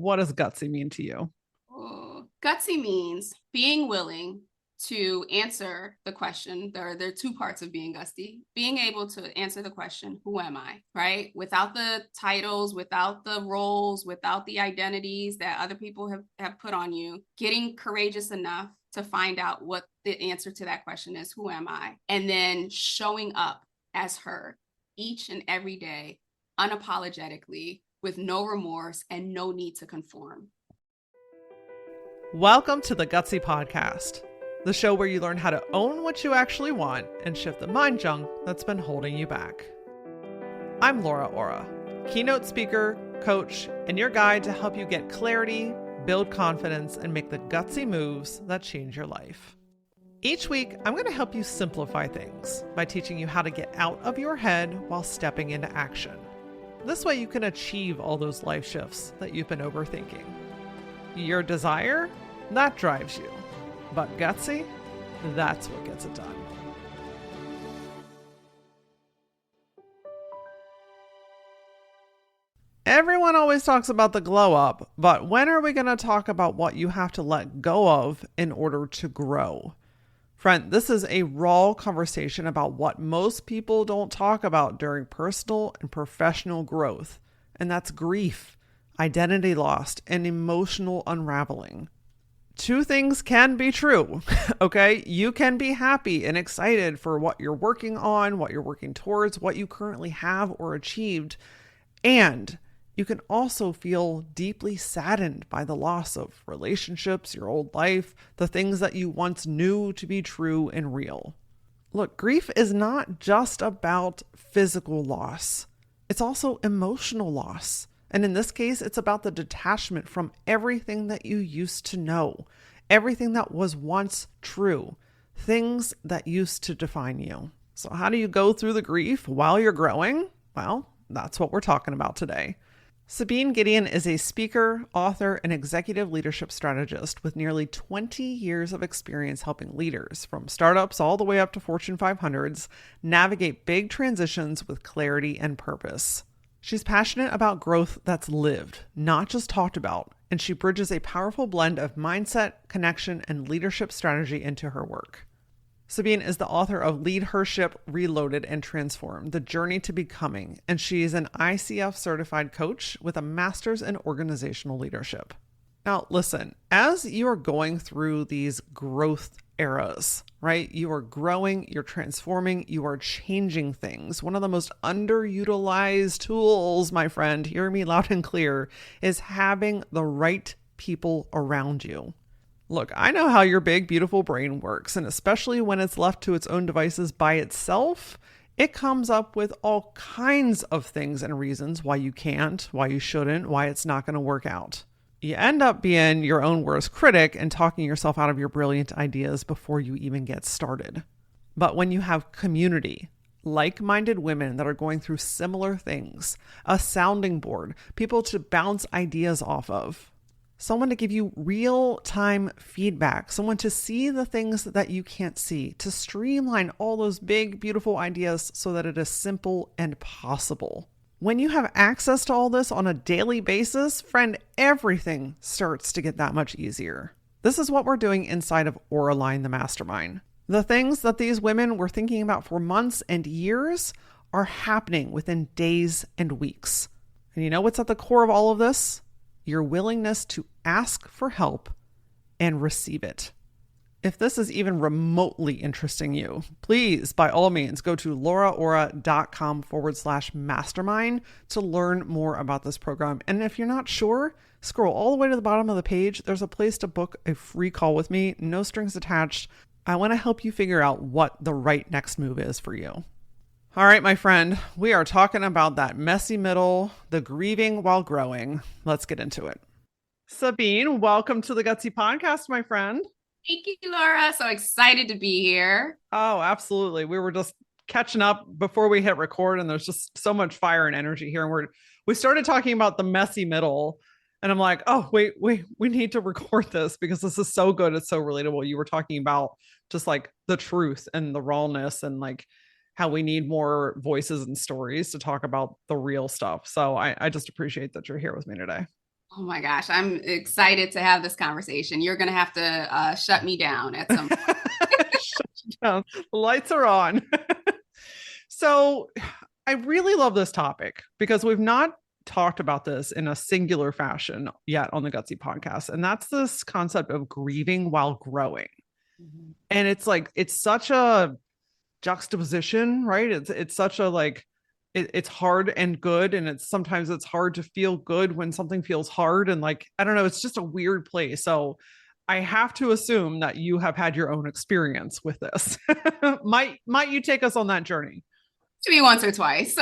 what does gutsy mean to you? Oh, gutsy means being willing to answer the question. There are two parts of being gutsy. Being able to answer the question, who am I? Right? Without the titles, without the roles, without the identities that other people have put on you, getting courageous enough to find out what the answer to that question is, who am I? And then showing up as her each and every day, unapologetically, with no remorse and no need to conform. Welcome to the Gutsy Podcast, the show where you learn how to own what you actually want and shift the mind junk that's been holding you back. I'm Laura Ora, keynote speaker, coach, and your guide to help you get clarity, build confidence, and make the gutsy moves that change your life. Each week, I'm going to help you simplify things by teaching you how to get out of your head while stepping into action. This way you can achieve all those life shifts that you've been overthinking. Your desire, that drives you. But gutsy, that's what gets it done. Everyone always talks about the glow up, but when are we going to talk about what you have to let go of in order to grow? Friend, this is a raw conversation about what most people don't talk about during personal and professional growth, and that's grief, identity loss, and emotional unraveling. Two things can be true, okay? You can be happy and excited for what you're working on, what you're working towards, what you currently have or achieved, and you can also feel deeply saddened by the loss of relationships, your old life, the things that you once knew to be true and real. Look, grief is not just about physical loss. It's also emotional loss. And in this case, it's about the detachment from everything that you used to know, everything that was once true, things that used to define you. So how do you go through the grief while you're growing? Well, that's what we're talking about today. Sabine Gedeon is a speaker, author, and executive leadership strategist with nearly 20 years of experience helping leaders, from startups all the way up to Fortune 500s, navigate big transitions with clarity and purpose. She's passionate about growth that's lived, not just talked about, and she bridges a powerful blend of mindset, connection, and leadership strategy into her work. Sabine is the author of Leadership Reloaded and Transformed: The Journey to Becoming, and she is an ICF certified coach with a master's in organizational leadership. Now, listen, as you are going through these growth eras, right? You are growing, you're transforming, you are changing things. One of the most underutilized tools, my friend, hear me loud and clear, is having the right people around you. Look, I know how your big, beautiful brain works, and especially when it's left to its own devices by itself, it comes up with all kinds of things and reasons why you can't, why you shouldn't, why it's not going to work out. You end up being your own worst critic and talking yourself out of your brilliant ideas before you even get started. But when you have community, like-minded women that are going through similar things, a sounding board, people to bounce ideas off of, someone to give you real-time feedback, someone to see the things that you can't see, to streamline all those big, beautiful ideas so that it is simple and possible. When you have access to all this on a daily basis, friend, everything starts to get that much easier. This is what we're doing inside of Auraline, the mastermind. The things that these women were thinking about for months and years are happening within days and weeks. And you know what's at the core of all of this? Your willingness to ask for help and receive it. If this is even remotely interesting you, please, by all means, go to lauraora.com/mastermind to learn more about this program. And if you're not sure, scroll all the way to the bottom of the page. There's a place to book a free call with me, no strings attached. I want to help you figure out what the right next move is for you. All right, my friend, we are talking about that messy middle, the grieving while growing. Let's get into it. Sabine, welcome to the Gutsy Podcast, my friend. Thank you, Laura. So excited to be here. Oh, absolutely. We were just catching up before we hit record, and there's just so much fire and energy here. And we started talking about the messy middle, and I'm like, oh, wait, we need to record this because this is so good. It's so relatable. You were talking about just like the truth and the rawness and like how we need more voices and stories to talk about the real stuff. So I just appreciate that you're here with me today. Oh my gosh, I'm excited to have this conversation. You're going to have to shut me down at some point. Shut it down. The lights are on. So I really love this topic because we've not talked about this in a singular fashion yet on the Gutsy podcast. And that's this concept of grieving while growing. Mhm. And it's like, it's such a juxtaposition, right? It's such a like, it's hard and good. And sometimes it's hard to feel good when something feels hard. And like, I don't know, it's just a weird place. So I have to assume that you have had your own experience with this. Might you take us on that journey? To me once or twice.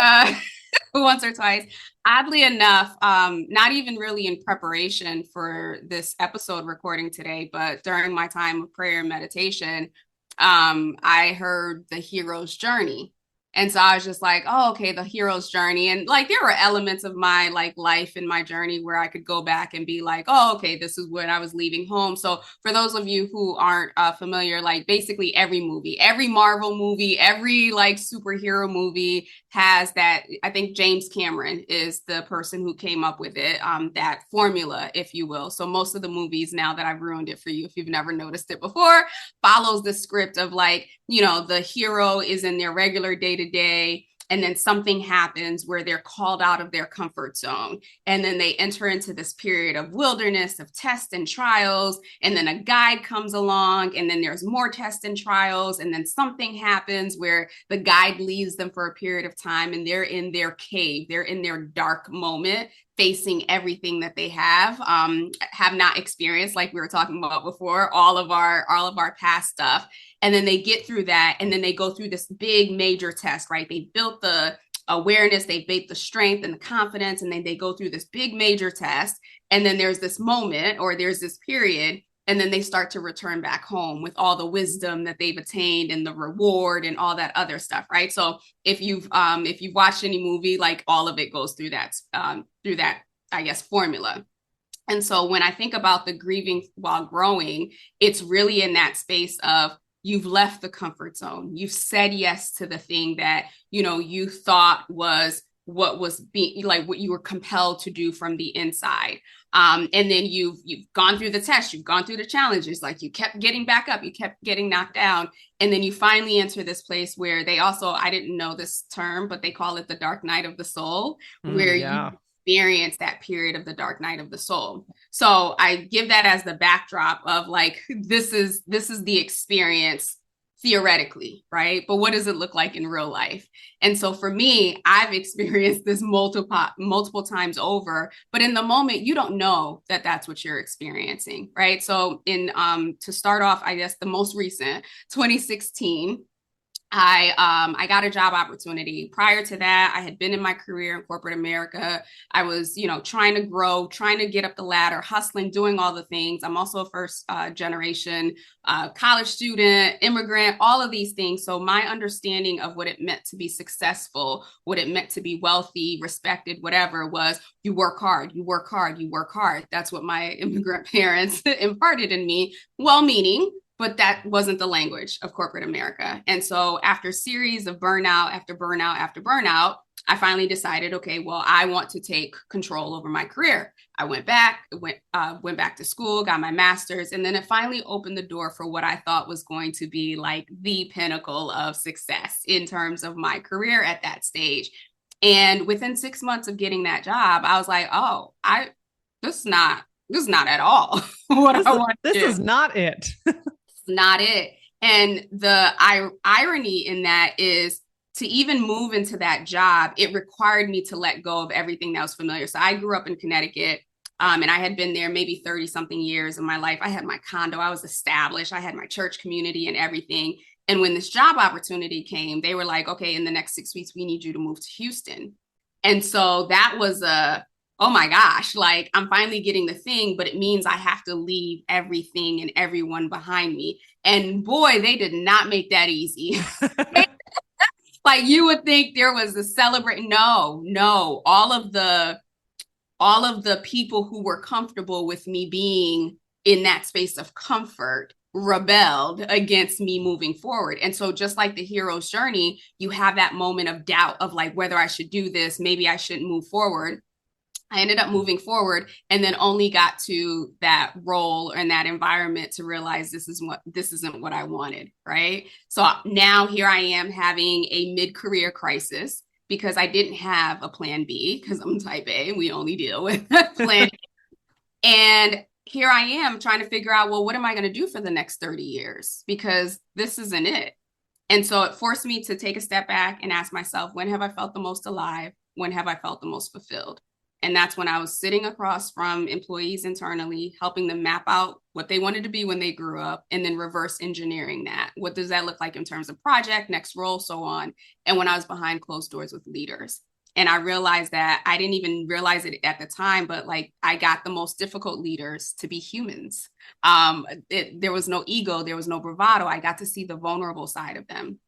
Once or twice. Oddly enough, not even really in preparation for this episode recording today, but during my time of prayer and meditation, I heard the hero's journey. And so I was just like, oh, okay, the hero's journey. And like there were elements of my like life and my journey where I could go back and be like, oh, okay, this is when I was leaving home. So for those of you who aren't familiar, like basically every movie, every Marvel movie, every like superhero movie has that. I think James Cameron is the person who came up with it, that formula, if you will. So most of the movies, now that I've ruined it for you, if you've never noticed it before, follows the script of like, you know, the hero is in their regular day to day. And then something happens where they're called out of their comfort zone. And then they enter into this period of wilderness, of tests and trials. And then a guide comes along, and then there's more tests and trials. And then something happens where the guide leaves them for a period of time, and they're in their cave, they're in their dark moment, facing everything that they have not experienced, like we were talking about before, all of our past stuff. And then they get through that, and then they go through this big major test, right? They built the awareness, they built the strength and the confidence, and then they go through this big major test. And then there's this moment, or there's this period, and then they start to return back home with all the wisdom that they've attained and the reward and all that other stuff, right? So if you've watched any movie, like all of it goes through that I guess formula. And so when I think about the grieving while growing, it's really in that space of you've left the comfort zone. You've said yes to the thing that, you know, you thought was what was being like what you were compelled to do from the inside. And then you've gone through the test, you've gone through the challenges, like you kept getting back up, you kept getting knocked down. And then you finally enter this place where they also, I didn't know this term, but they call it the dark night of the soul, where Yeah. you experience that period of the dark night of the soul. So I give that as the backdrop of like, this is the experience theoretically, right? But what does it look like in real life? And so for me, I've experienced this multiple times over, but in the moment, you don't know that that's what you're experiencing, right? So in to start off, I guess the most recent 2016, I got a job opportunity. Prior to that, I had been in my career in corporate America. I was, you know, trying to grow, trying to get up the ladder, hustling, doing all the things. I'm also a first generation college student, immigrant, all of these things. So my understanding of what it meant to be successful, what it meant to be wealthy, respected, whatever, was you work hard, you work hard, you work hard. That's what my immigrant parents imparted in me, well-meaning, but that wasn't the language of corporate America. And so after a series of burnout after burnout after burnout, I finally decided, okay, well, I want to take control over my career. I went back to school, got my master's, and then it finally opened the door for what I thought was going to be like the pinnacle of success in terms of my career at that stage. And within 6 months of getting that job, I was like, oh, this is not at all what I want to This do. is not it. Not it. And the irony in that is, to even move into that job, it required me to let go of everything that was familiar. So I grew up in Connecticut, and I had been there maybe 30 something years of my life. I had my condo, I was established, I had my church community and everything. And when this job opportunity came, they were like, okay, in the next 6 weeks, we need you to move to Houston. And so that was oh my gosh, like I'm finally getting the thing, but it means I have to leave everything and everyone behind me. And boy, they did not make that easy. Like you would think there was a celebrate. No, no, all of the people who were comfortable with me being in that space of comfort rebelled against me moving forward. And so just like the hero's journey, you have that moment of doubt of like whether I should do this, maybe I shouldn't move forward. I ended up moving forward and then only got to that role and that environment to realize this isn't what I wanted, right? So now here I am having a mid-career crisis because I didn't have a plan B because I'm type A and we only deal with plan A. And here I am trying to figure out, well, what am I going to do for the next 30 years? Because this isn't it. And so it forced me to take a step back and ask myself, when have I felt the most alive? When have I felt the most fulfilled? And that's when I was sitting across from employees internally, helping them map out what they wanted to be when they grew up, and then reverse engineering that. What does that look like in terms of project, next role, so on? And when I was behind closed doors with leaders. And I realized that I didn't even realize it at the time, but like I got the most difficult leaders to be humans. There was no ego, there was no bravado. I got to see the vulnerable side of them.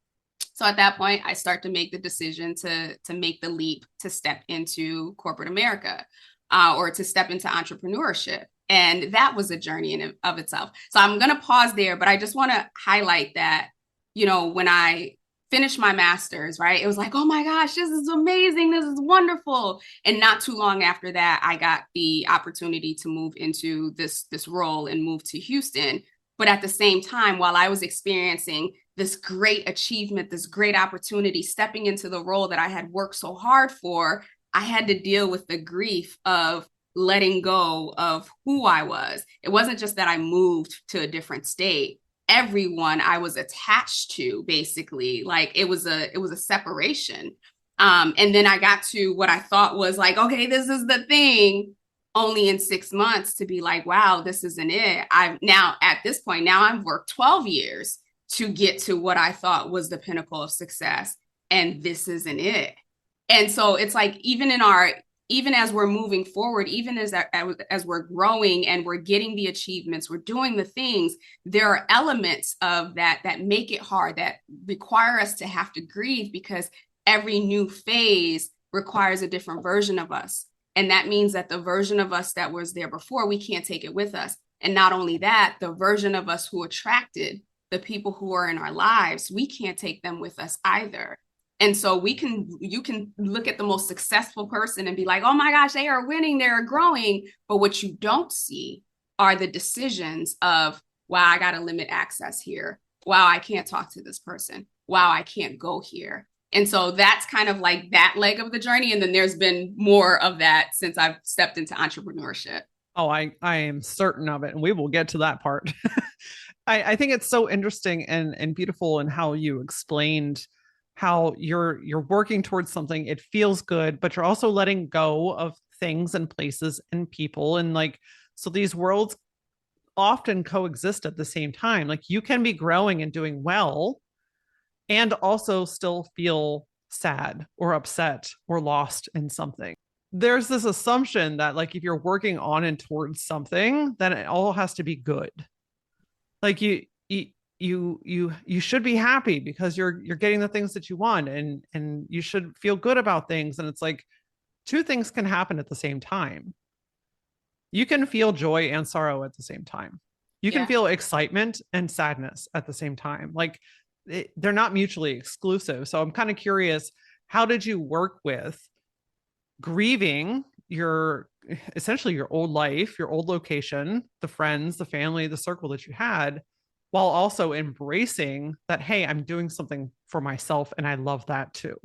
So at that point, I start to make the decision to make the leap to step into corporate America or to step into entrepreneurship. And that was a journey in of itself. So I'm going to pause there, but I just want to highlight that, when I finished my master's, right, it was like, oh my gosh, this is amazing. This is wonderful. And not too long after that, I got the opportunity to move into this role and move to Houston. But at the same time, while I was experiencing this great achievement, this great opportunity, stepping into the role that I had worked so hard for, I had to deal with the grief of letting go of who I was. It wasn't just that I moved to a different state. Everyone I was attached to, basically, like it was a separation. And then I got to what I thought was like, okay, this is the thing. Only in 6 months to be like, wow, this isn't it. I've now at this point, now I've worked 12 years to get to what I thought was the pinnacle of success. And this isn't it. And so it's like, even as we're moving forward, even as we're growing and we're getting the achievements, we're doing the things, there are elements of that make it hard, that require us to have to grieve, because every new phase requires a different version of us. And that means that the version of us that was there before, we can't take it with us. And not only that, the version of us who attracted the people who are in our lives, we can't take them with us either. And so you can look at the most successful person and be like, oh my gosh, they are winning, they're growing. But what you don't see are the decisions of, wow, I got to limit access here. Wow, I can't talk to this person. Wow, I can't go here. And so that's kind of like that leg of the journey. And then there's been more of that since I've stepped into entrepreneurship. Oh, I am certain of it. And we will get to that part. I think it's so interesting and beautiful in how you explained how you're working towards something. It feels good, but you're also letting go of things and places and people. And like, so these worlds often coexist at the same time. Like you can be growing and doing well and also still feel sad or upset or lost in something. There's this assumption that like if you're working on and towards something, then it all has to be good. Like you should be happy because you're getting the things that you want, and you should feel good about things. And it's like two things can happen at the same time. You can feel joy and sorrow at the same time. You can feel excitement and sadness at the same time. Like they're not mutually exclusive. So I'm kind of curious, how did you work with grieving essentially your old life, your old location, the friends, the family, the circle that you had, while also embracing that, hey, I'm doing something for myself and I love that too.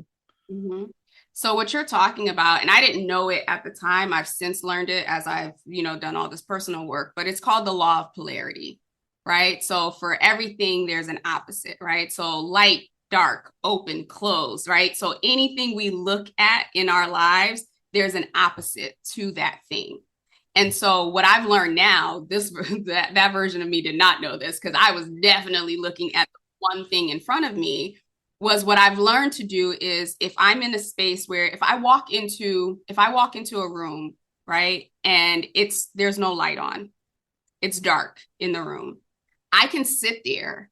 Mm-hmm. So what you're talking about, and I didn't know it at the time, I've since learned it as I've, done all this personal work, but it's called the law of polarity, right? So for everything, there's an opposite, right? So light, dark, open, closed, right? So anything we look at in our lives, there's an opposite to that thing. And so what I've learned now, that version of me did not know this, because I was definitely looking at one thing in front of me. Was what I've learned to do is, if I'm in a space where if I walk into a room, right, and there's no light on, it's dark in the room, I can sit there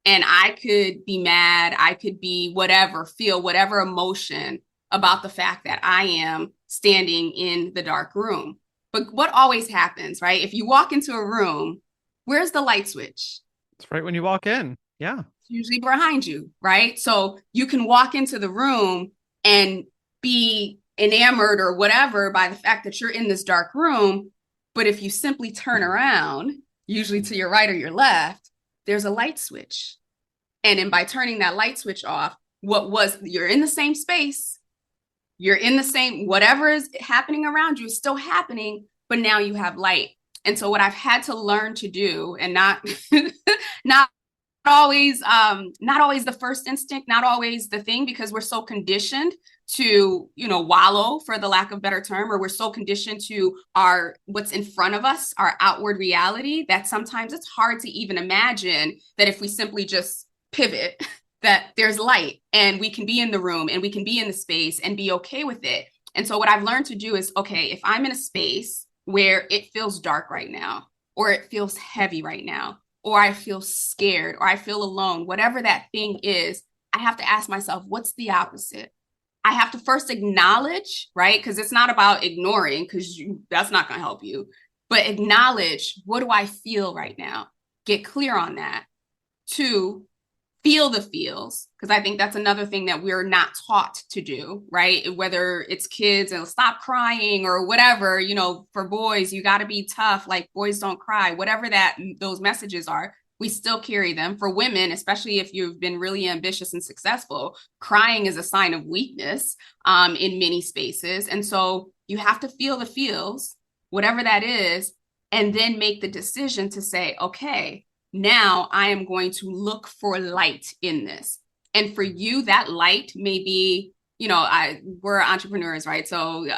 and I could be mad, I could be whatever, feel whatever emotion about the fact that I am standing in the dark room. But what always happens, right? If you walk into a room, where's the light switch? It's right when you walk in. Yeah. It's usually behind you, right? So you can walk into the room and be enamored or whatever by the fact that you're in this dark room. But if you simply turn around, usually to your right or your left, there's a light switch. And then by turning that light switch off, you're in the same space, you're in the same, whatever is happening around you is still happening, but now you have light. And so what I've had to learn to do, and not not always the first instinct, not always the thing, because we're so conditioned to, wallow, for the lack of better term, or we're so conditioned to what's in front of us, our outward reality, that sometimes it's hard to even imagine that if we simply just pivot, that there's light and we can be in the room and we can be in the space and be okay with it. And so what I've learned to do is, okay, if I'm in a space where it feels dark right now, or it feels heavy right now, or I feel scared, or I feel alone, whatever that thing is, I have to ask myself, what's the opposite? I have to first acknowledge, right? Because it's not about ignoring, because that's not going to help you, but acknowledge, what do I feel right now? Get clear on that. 2, feel the feels, because I think that's another thing that we're not taught to do, right? Whether it's kids and stop crying or whatever, for boys, you got to be tough, like boys don't cry, whatever those messages are, we still carry them. For women, especially if you've been really ambitious and successful, crying is a sign of weakness in many spaces. And so you have to feel the feels, whatever that is, and then make the decision to say, okay, now I am going to look for light in this. And for you, that light may be, we're entrepreneurs, right? So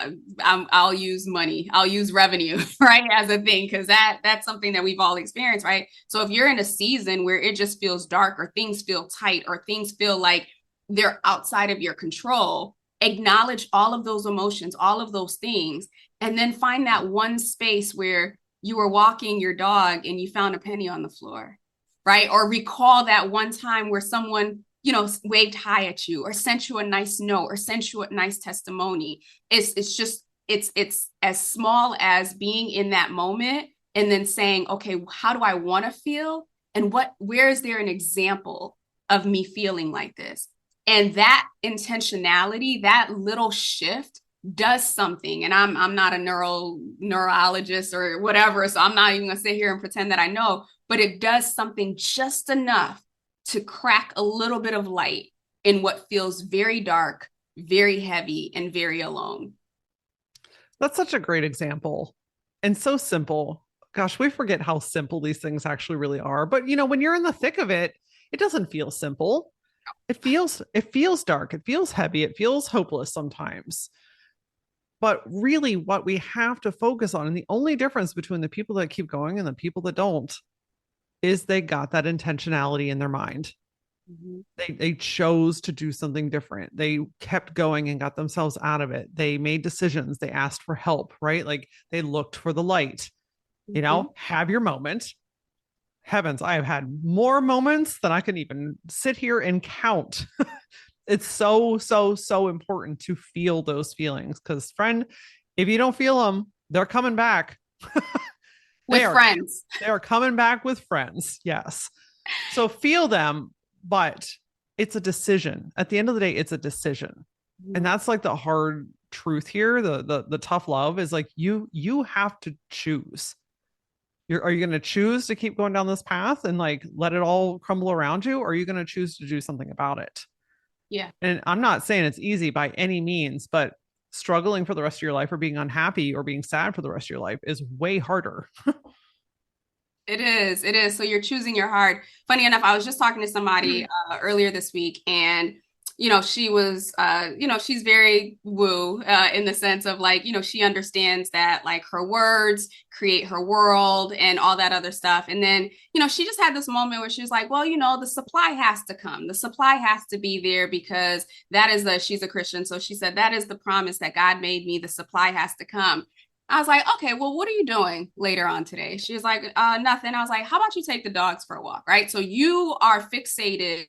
I'll use money, I'll use revenue, right, as a thing, because that's something that we've all experienced, right? So if you're in a season where it just feels dark, or things feel tight, or things feel like they're outside of your control, acknowledge all of those emotions, all of those things, and then find that one space where you were walking your dog and you found a penny on the floor, right? Or recall that one time where someone, waved hi at you, or sent you a nice note, or sent you a nice testimony. It's as small as being in that moment and then saying, okay, how do I want to feel? And where is there an example of me feeling like this? And that intentionality, that little shift, does something. And I'm not a neurologist or whatever, so I'm not even gonna sit here and pretend that I know, but it does something just enough to crack a little bit of light in what feels very dark, very heavy, and very alone. That's such a great example, and so simple. Gosh, we forget how simple these things actually really are. But when you're in the thick of it, it doesn't feel simple. It feels dark, it feels heavy, it feels hopeless sometimes. But really, what we have to focus on, and the only difference between the people that keep going and the people that don't, is they got that intentionality in their mind. Mm-hmm. They chose to do something different. They kept going and got themselves out of it. They made decisions. They asked for help, right? Like they looked for the light. Mm-hmm. Have your moment. Heavens, I have had more moments than I can even sit here and count. It's so, so, so important to feel those feelings, because friend, if you don't feel them, they're coming back. Friends. They are coming back with friends. Yes. So feel them, but it's a decision. At the end of the day, it's a decision. Mm-hmm. And that's like the hard truth here. The tough love is like, you have to choose. Are you going to choose to keep going down this path and like let it all crumble around you? Or are you going to choose to do something about it? Yeah. And I'm not saying it's easy by any means, but struggling for the rest of your life, or being unhappy or being sad for the rest of your life, is way harder. It is. So you're choosing your heart. Funny enough, I was just talking to somebody earlier this week, and she was, she's very woo in the sense of like, she understands that like her words create her world and all that other stuff. And then, she just had this moment where she was like, well, the supply has to come. The supply has to be there, because she's a Christian. So she said, that is the promise that God made me. The supply has to come. I was like, okay, well, what are you doing later on today? She was like, nothing. I was like, how about you take the dogs for a walk, right? So you are fixated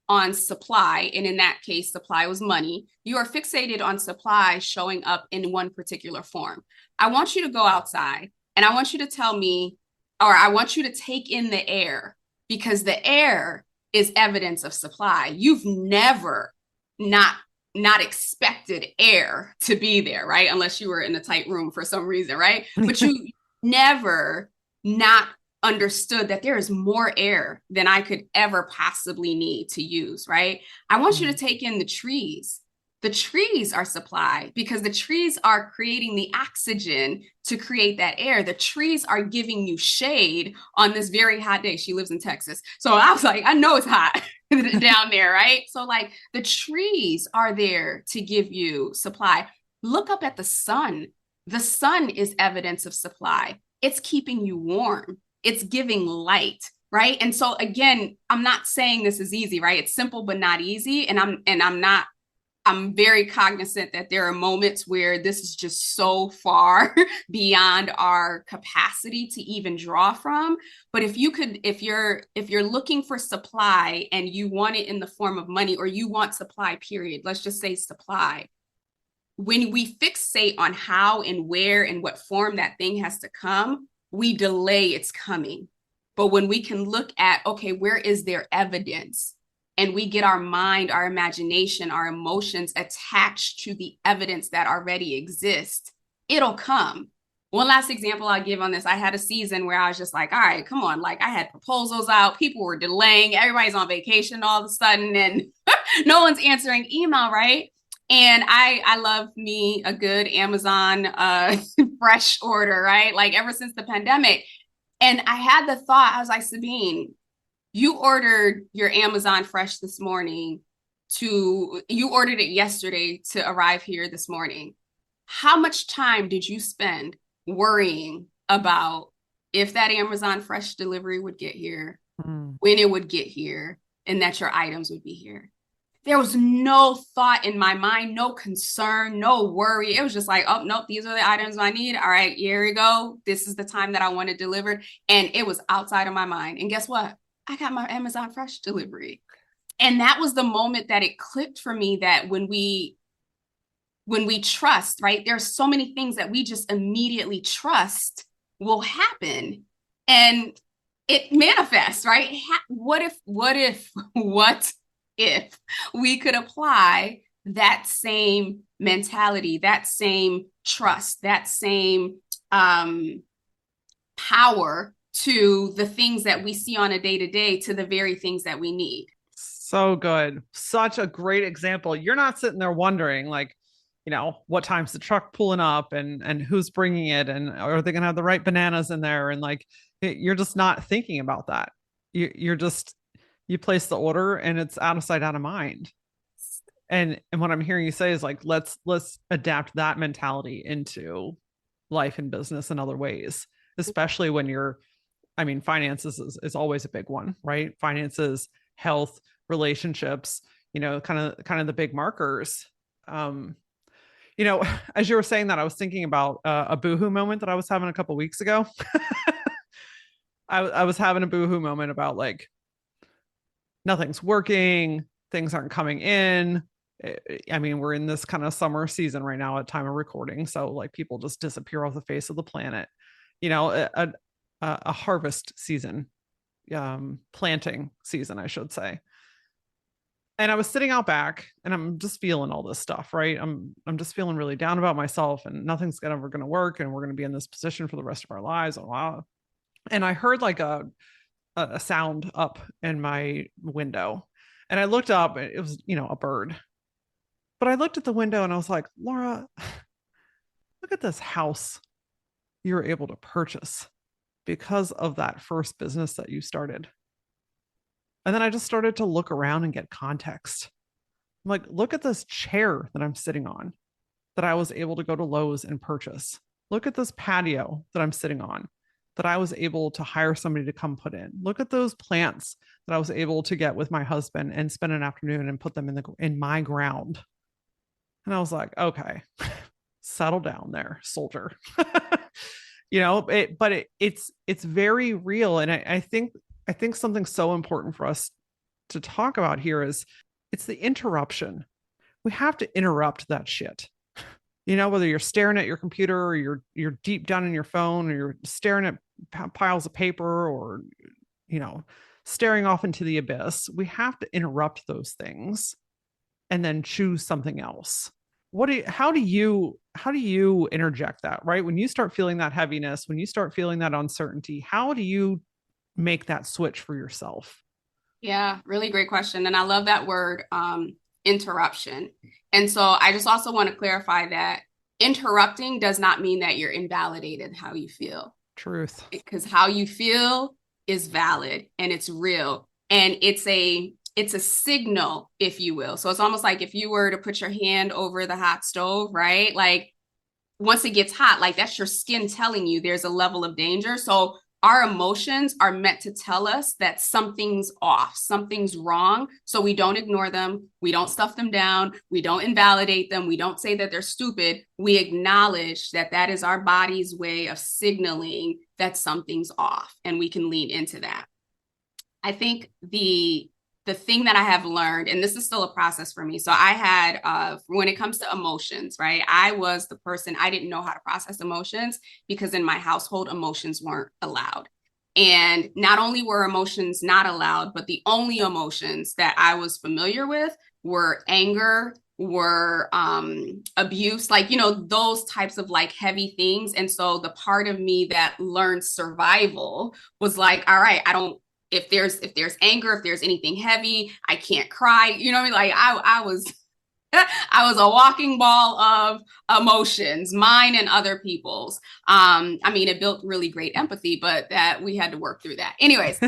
on supply. And in that case, supply was money. You are fixated on supply showing up in one particular form. I want you to go outside and I want you to tell me, or I want you to take in the air, because the air is evidence of supply. You've never not not expected air to be there, right? Unless you were in a tight room for some reason, right? But you never not understood that there is more air than I could ever possibly need to use, right? I want you to take in the trees. The trees are supply because the trees are creating the oxygen to create that air. The trees are giving you shade on this very hot day. She lives in Texas. So I was like, I know it's hot down there, right? So like the trees are there to give you supply. Look up at the sun. The sun is evidence of supply. It's keeping you warm. It's giving light, right? And so again, I'm not saying this is easy, right? It's simple but not easy. And I'm very cognizant that there are moments where this is just so far beyond our capacity to even draw from. But if you're looking for supply and you want it in the form of money, or you want supply, period, let's just say supply. When we fixate on how and where and what form that thing has to come, we delay its coming. But when we can look at, okay, where is there evidence? And we get our mind, our imagination, our emotions attached to the evidence that already exists, it'll come. One last example I'll give on this. I had a season where I was just like, all right, come on. Like I had proposals out. People were delaying. Everybody's on vacation all of a sudden and no one's answering email, right? And I love me a good Amazon fresh order, right? Like ever since the pandemic. And I had the thought, I was like, Sabine, you ordered your Amazon Fresh this morning you ordered it yesterday to arrive here this morning. How much time did you spend worrying about if that Amazon Fresh delivery would get here, when it would get here, and that your items would be here? There was no thought in my mind, no concern, no worry. It was just like, oh, nope, these are the items I need. All right, here we go. This is the time that I want it delivered. And it was outside of my mind. And guess what? I got my Amazon Fresh delivery. And that was the moment that it clicked for me that when we trust, right, there's so many things that we just immediately trust will happen. And it manifests, right? What if we could apply that same mentality, that same trust, that same power to the things that we see on a day-to-day, to the very things that we need. So good. Such a great example. You're not sitting there wondering like, what time's the truck pulling up and who's bringing it and are they going to have the right bananas in there? And like, you're just not thinking about that. You place the order and it's out of sight, out of mind. And what I'm hearing you say is like, let's adapt that mentality into life and business in other ways, especially when finances is always a big one, right? Finances, health, relationships, kind of the big markers. As you were saying that, I was thinking about a boohoo moment that I was having a couple weeks ago. I was having a boohoo moment about like, nothing's working, things aren't coming in. I mean, we're in this kind of summer season right now at time of recording. So like people just disappear off the face of the planet, a harvest season, planting season, I should say. And I was sitting out back and I'm just feeling all this stuff, right? I'm just feeling really down about myself and nothing's ever going to work. And we're going to be in this position for the rest of our lives. Oh, wow. And I heard like a sound up in my window and I looked up, it was, a bird, but I looked at the window and I was like, Laura, look at this house you were able to purchase because of that first business that you started. And then I just started to look around and get context. I'm like, look at this chair that I'm sitting on that I was able to go to Lowe's and purchase. Look at this patio that I'm sitting on that I was able to hire somebody to come put in. Look at those plants that I was able to get with my husband and spend an afternoon and put them in my ground. And I was like, okay, settle down there, soldier. It's very real. And I think something so important for us to talk about here is it's the interruption. We have to interrupt that shit. Whether you're staring at your computer or you're deep down in your phone or you're staring at piles of paper or, staring off into the abyss, we have to interrupt those things and then choose something else. How do you interject that, right? When you start feeling that heaviness, when you start feeling that uncertainty, how do you make that switch for yourself? Yeah, really great question. And I love that word, interruption. And so I just also want to clarify that interrupting does not mean that you're invalidated how you feel, Truth. because how you feel is valid and it's real. And it's a signal, if you will. So it's almost like if you were to put your hand over the hot stove, right? Like once it gets hot, like that's your skin telling you there's a level of danger. So our emotions are meant to tell us that something's off, something's wrong. So we don't ignore them. We don't stuff them down. We don't invalidate them. We don't say that they're stupid. We acknowledge that that is our body's way of signaling that something's off, and we can lean into that. I think the thing that I have learned, and this is still a process for me. So I had, when it comes to emotions, right? I was the person, I didn't know how to process emotions because in my household, emotions weren't allowed. And not only were emotions not allowed, but the only emotions that I was familiar with were anger, were abuse, like, you know, those types of like heavy things. And so the part of me that learned survival was like, all right, I don't, if there's anger, if there's anything heavy, I can't cry. You know what I mean? Like I was I was a walking ball of emotions, mine and other people's. I mean, it built really great empathy, but that we had to work through that. Anyways,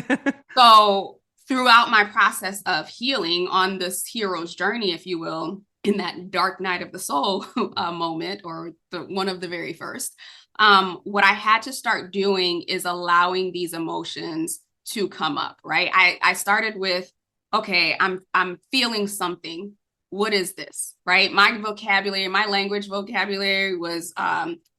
so throughout my process of healing on this hero's journey, if you will, in that dark night of the soul moment, or one of the very first, what I had to start doing is allowing these emotions to come up, right? I started with, okay, I'm feeling something. What is this, right? My vocabulary, my language vocabulary was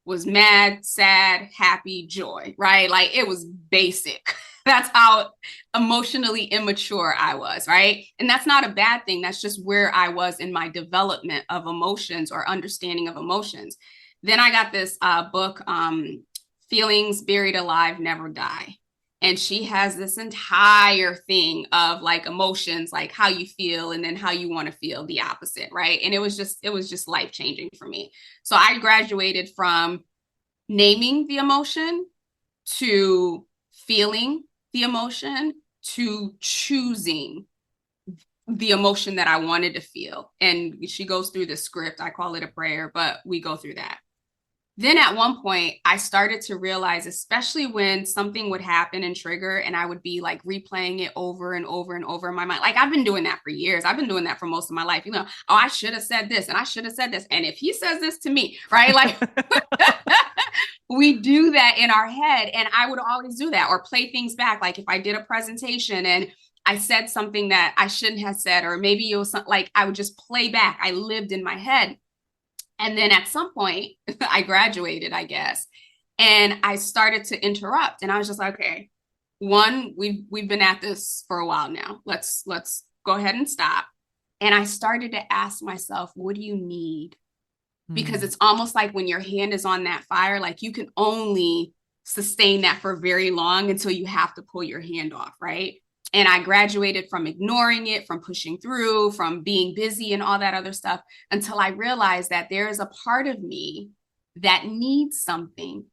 mad, sad, happy, joy, right? Like it was basic. That's how emotionally immature I was, right? And that's not a bad thing. That's just where I was in my development of emotions or understanding of emotions. Then I got this book, Feelings Buried Alive Never Die. And she has this entire thing of like emotions, like how you feel and then how you want to feel the opposite, right? And it was just life changing for me. So I graduated from naming the emotion to feeling the emotion to choosing the emotion that I wanted to feel. And she goes through the script. I call it a prayer, but we go through that. Then at one point, I started to realize, especially when something would happen and trigger, and I would be like replaying it over and over and over in my mind. Like I've been doing that for years. I've been doing that for most of my life. You know, oh, I should have said this and I should have said this. And if he says this to me, right? Like we do that in our head. And I would always do that or play things back. Like if I did a presentation and I said something that I shouldn't have said, or maybe it was like I would just play back. I lived in my head. And then at some point, I graduated, I guess, and I started to interrupt. And I was just like, okay, one, we've been at this for a while now. Let's go ahead and stop. And I started to ask myself, what do you need? Because it's almost like when your hand is on that fire, like you can only sustain that for very long until you have to pull your hand off, right? And I graduated from ignoring it, from pushing through, from being busy and all that other stuff, until I realized that there is a part of me that needs something.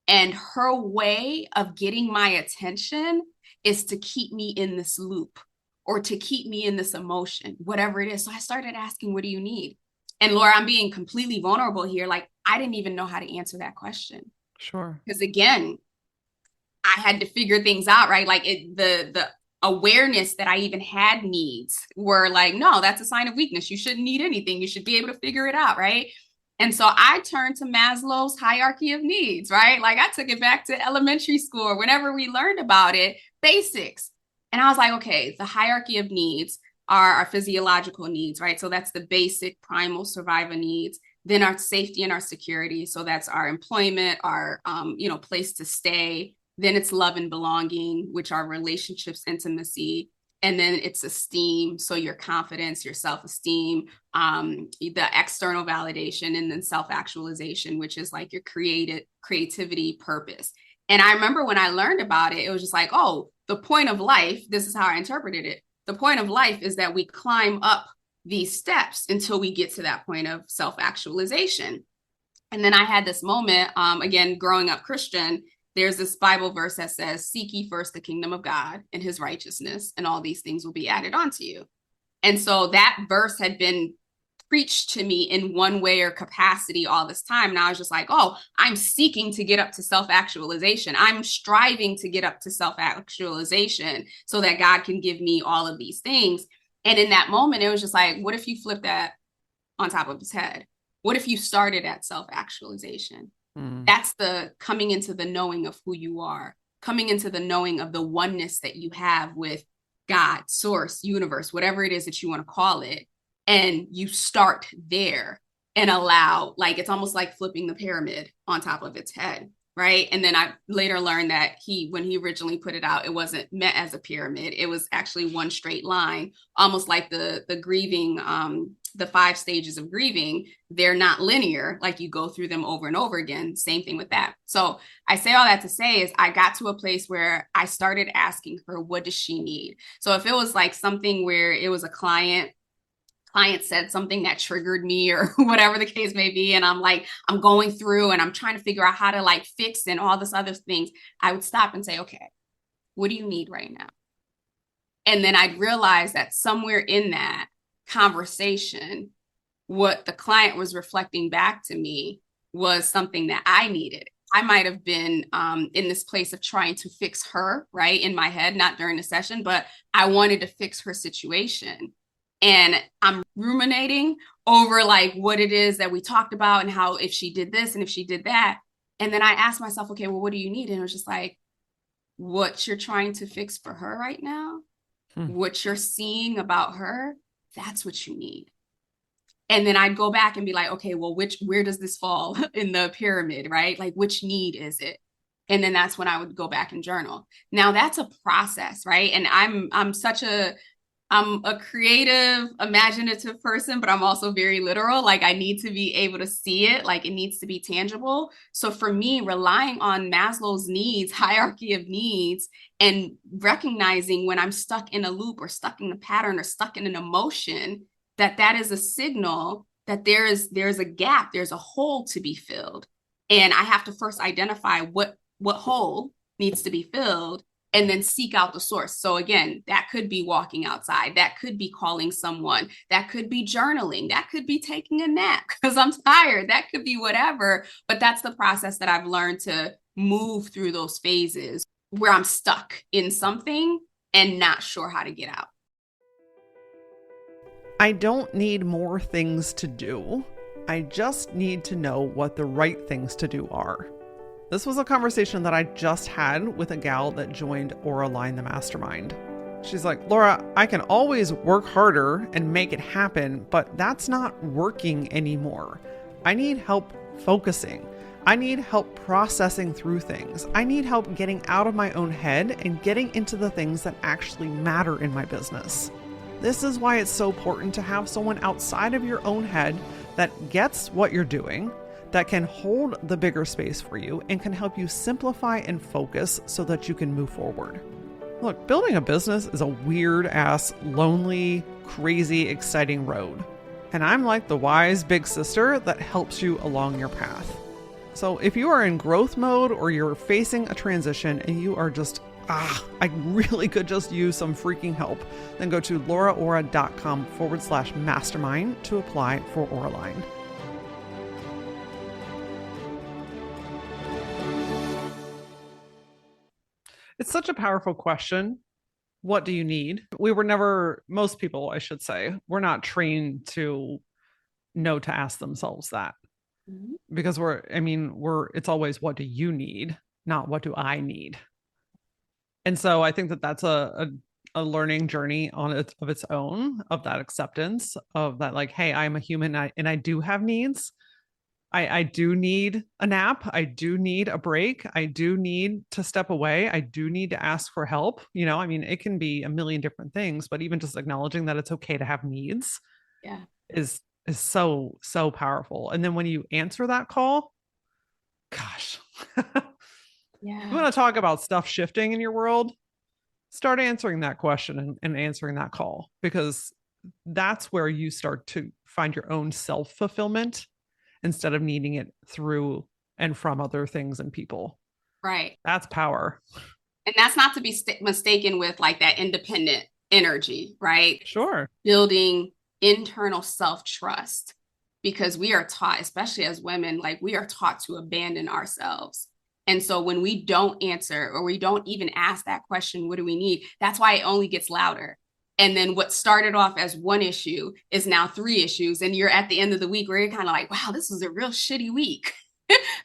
And her way of getting my attention is to keep me in this loop or to keep me in this emotion, whatever it is. So I started asking, what do you need? And Laura, I'm being completely vulnerable here. Like, I didn't even know how to answer that question. Sure. Because again, I had to figure things out, right? Like the awareness that I even had needs were like, no, that's a sign of weakness. You shouldn't need anything. You should be able to figure it out, right? And so I turned to Maslow's hierarchy of needs, right? Like I took it back to elementary school or whenever we learned about it, basics. And I was like, okay, the hierarchy of needs are our physiological needs, right? So that's the basic primal survival needs. Then our safety and our security. So that's our employment, our place to stay. Then it's love and belonging, which are relationships, intimacy. And then it's esteem. So your confidence, your self-esteem, the external validation, and then self-actualization, which is like your creativity, purpose. And I remember when I learned about it, it was just like, oh, the point of life, this is how I interpreted it. The point of life is that we climb up these steps until we get to that point of self-actualization. And then I had this moment, again, growing up Christian, there's this Bible verse that says, seek ye first the kingdom of God and his righteousness, and all these things will be added onto you. And so that verse had been preached to me in one way or capacity all this time. And I was just like, oh, I'm seeking to get up to self-actualization. I'm striving to get up to self-actualization so that God can give me all of these things. And in that moment, it was just like, what if you flip that on top of his head? What if you started at self-actualization? That's the coming into the knowing of who you are, coming into the knowing of the oneness that you have with God, source, universe, whatever it is that you want to call it. And you start there and allow, like, it's almost like flipping the pyramid on top of its head. Right. And then I later learned that when he originally put it out, it wasn't meant as a pyramid. It was actually one straight line, almost like the grieving, the 5 stages of grieving. They're not linear, like you go through them over and over again. Same thing with that. So I say all that to say is I got to a place where I started asking her, what does she need? So if it was like something where it was a client said something that triggered me or whatever the case may be, and I'm going through and I'm trying to figure out how to like fix and all this other things, I would stop and say, okay, what do you need right now? And then I'd realize that somewhere in that conversation, what the client was reflecting back to me was something that I needed. I might have been in this place of trying to fix her, right, in my head, not during the session, but I wanted to fix her situation. And I'm ruminating over like what it is that we talked about and how if she did this and if she did that. And then I asked myself, okay, well, what do you need? And it was just like, what you're trying to fix for her right now, what you're seeing about her, that's what you need. And then I'd go back and be like, okay, well, where does this fall in the pyramid, right? Like, which need is it? And then that's when I would go back and journal. Now that's a process, right? And I'm a creative, imaginative person, but I'm also very literal. Like I need to be able to see it, like it needs to be tangible. So for me, relying on Maslow's needs, hierarchy of needs, and recognizing when I'm stuck in a loop or stuck in a pattern or stuck in an emotion, that is a signal that there's a gap, there's a hole to be filled. And I have to first identify what hole needs to be filled and then seek out the source. So again, that could be walking outside. That could be calling someone. That could be journaling. That could be taking a nap because I'm tired. That could be whatever. But that's the process that I've learned to move through those phases where I'm stuck in something and not sure how to get out. I don't need more things to do. I just need to know what the right things to do are. This was a conversation that I just had with a gal that joined Auralign the Mastermind. She's like, Laura, I can always work harder and make it happen, but that's not working anymore. I need help focusing. I need help processing through things. I need help getting out of my own head and getting into the things that actually matter in my business. This is why it's so important to have someone outside of your own head that gets what you're doing, that can hold the bigger space for you and can help you simplify and focus so that you can move forward. Look, building a business is a weird ass, lonely, crazy, exciting road. And I'm like the wise big sister that helps you along your path. So if you are in growth mode or you're facing a transition and you are just, I really could just use some freaking help, then go to lauraora.com/mastermind to apply for Auralign. It's such a powerful question. What do you need? Most people, I should say, we're not trained to know to ask themselves that. Mm-hmm. Because it's always, what do you need? Not what do I need? And so I think that that's a learning journey of its own, of that acceptance of that, like, hey, I'm a human and I do have needs. I do need a nap. I do need a break. I do need to step away. I do need to ask for help. It can be a million different things, but even just acknowledging that it's okay to have needs is so, so powerful. And then when you answer that call, gosh, you want to talk about stuff shifting in your world, start answering that question and answering that call, because that's where you start to find your own self-fulfillment instead of needing it through and from other things and people. Right. That's power. And that's not to be mistaken with like that independent energy, right? Sure. Building internal self-trust, because we are taught, especially as women, like we are taught to abandon ourselves. And so when we don't answer or we don't even ask that question, what do we need? That's why it only gets louder. And then what started off as one issue is now 3 issues. And you're at the end of the week where you're kind of like, wow, this was a real shitty week.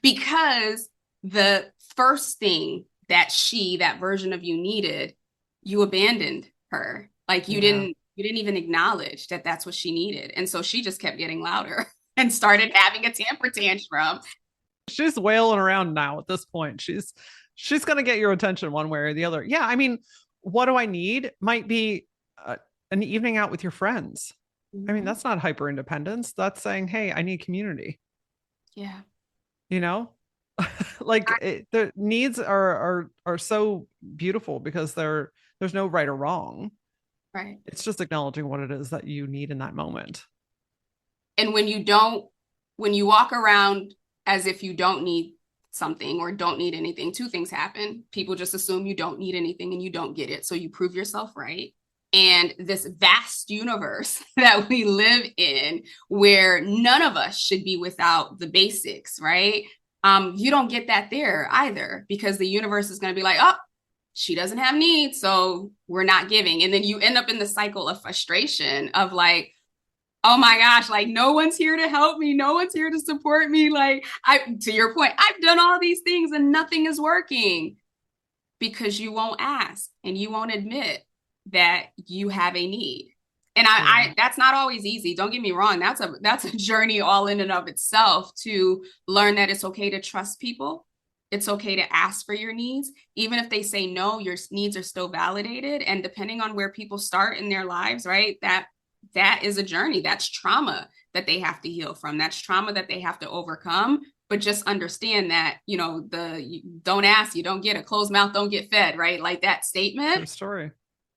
Because the first thing that version of you needed, you abandoned her. Like you didn't even acknowledge that that's what she needed. And so she just kept getting louder and started having a temper tantrum. She's wailing around now at this point. She's going to get your attention one way or the other. Yeah. I mean, what do I need? Might be an evening out with your friends. I mean, that's not hyper independence. That's saying, hey, I need community. Yeah. You know, like the needs are so beautiful because there's no right or wrong. Right. It's just acknowledging what it is that you need in that moment. And when you walk around as if you don't need something or don't need anything, 2 things happen. People just assume you don't need anything and you don't get it. So you prove yourself right. And this vast universe that we live in, where none of us should be without the basics, right? You don't get that there either, because the universe is going to be like, oh, she doesn't have needs, so we're not giving. And then you end up in the cycle of frustration of like, oh my gosh, like no one's here to help me. No one's here to support me. Like to your point, I've done all these things and nothing is working because you won't ask and you won't admit that you have a need. And I that's not always easy. Don't get me wrong. That's a journey all in and of itself, to learn that it's okay to trust people. It's okay to ask for your needs. Even if they say no, your needs are still validated. And depending on where people start in their lives, right, that is a journey. That's trauma that they have to heal from. That's trauma that they have to overcome. But just understand that, don't ask, you don't get, a closed mouth don't get fed, right? Like that statement. True story.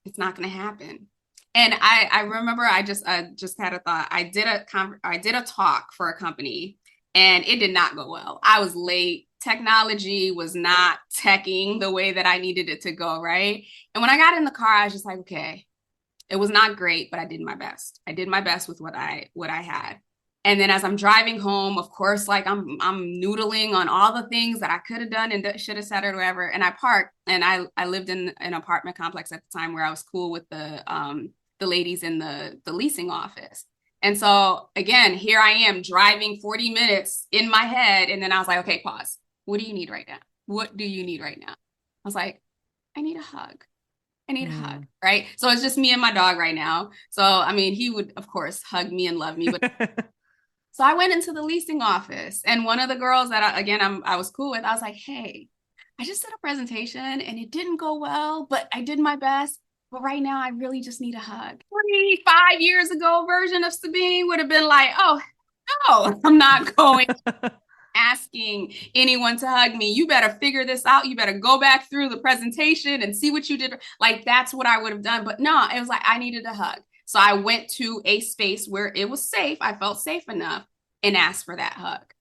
It's not going to happen. And I remember I just had a thought. I did a talk for a company and it did not go well. I was late. Technology was not teching the way that I needed it to go, right? And when I got in the car, I was just like, okay, it was not great, but I did my best. I did my best with what I had. And then as I'm driving home, of course, like I'm noodling on all the things that I could have done and should have said or whatever. And I parked, and I lived in an apartment complex at the time where I was cool with the ladies in the leasing office. And so again, here I am driving 40 minutes in my head. And then I was like, okay, pause. What do you need right now? What do you need right now? I was like, I need a hug. I need a hug, right? So it's just me and my dog right now. So, I mean, he would, of course, hug me and love me. But so I went into the leasing office, and one of the girls that, I was cool with, I was like, hey, I just did a presentation and it didn't go well, but I did my best. But right now, I really just need a hug. 5 years ago version of Sabine would have been like, oh, no, I'm not going asking anyone to hug me. You better figure this out. You better go back through the presentation and see what you did. Like, that's what I would have done. But no, it was like, I needed a hug. So I went to a space where it was safe. I felt safe enough and asked for that hug.